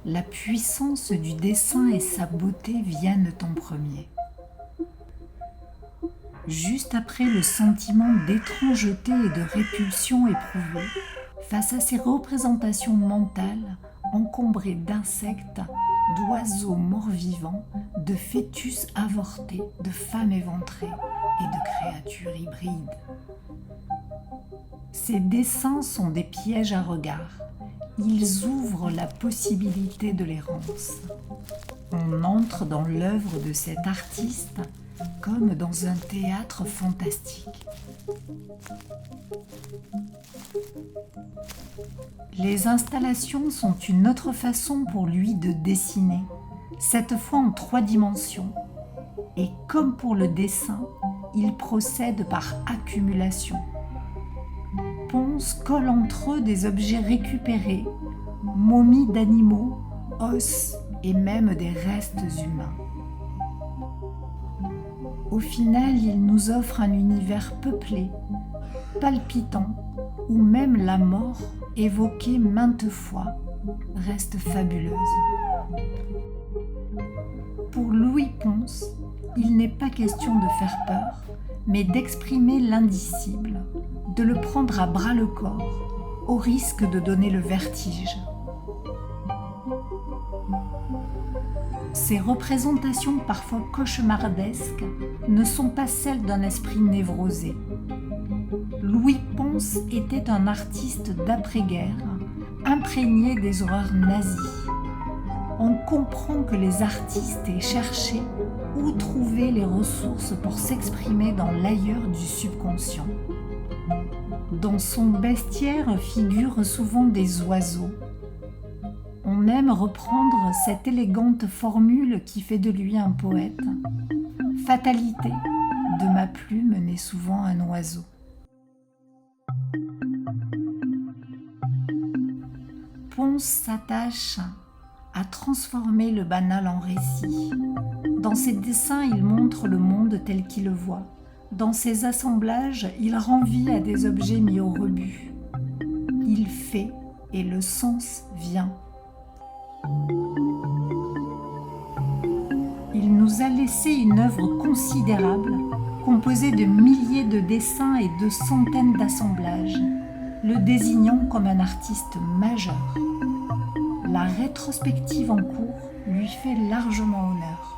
la puissance du dessin et sa beauté viennent en premier. Juste après le sentiment d'étrangeté et de répulsion éprouvé, face à ces représentations mentales encombrées d'insectes, d'oiseaux morts-vivants, de fœtus avortés, de femmes éventrées et de créatures hybrides. Ces dessins sont des pièges à regard. Ils ouvrent la possibilité de l'errance. On entre dans l'œuvre de cet artiste comme dans un théâtre fantastique. Les installations sont une autre façon pour lui de dessiner, cette fois en 3 dimensions. Et comme pour le dessin, il procède par accumulation. Pons colle entre eux des objets récupérés, momies d'animaux, os et même des restes humains. Au final, il nous offre un univers peuplé, palpitant, où même la mort, évoquée maintes fois, reste fabuleuse. Pour Louis Pons, il n'est pas question de faire peur, mais d'exprimer l'indicible, de le prendre à bras-le-corps, au risque de donner le vertige. Ces représentations parfois cauchemardesques ne sont pas celles d'un esprit névrosé. Louis Pons était un artiste d'après-guerre, imprégné des horreurs nazies. On comprend que les artistes aient cherché où trouver les ressources pour s'exprimer dans l'ailleurs du subconscient. Dans son bestiaire figurent souvent des oiseaux. On aime reprendre cette élégante formule qui fait de lui un poète. Fatalité, de ma plume naît souvent un oiseau. Pons s'attache à transformer le banal en récit. Dans ses dessins, il montre le monde tel qu'il le voit. Dans ses assemblages, il rend vie à des objets mis au rebut. Il fait et le sens vient. Il nous a laissé une œuvre considérable, composée de milliers de dessins et de centaines d'assemblages, le désignant comme un artiste majeur. La rétrospective en cours lui fait largement honneur.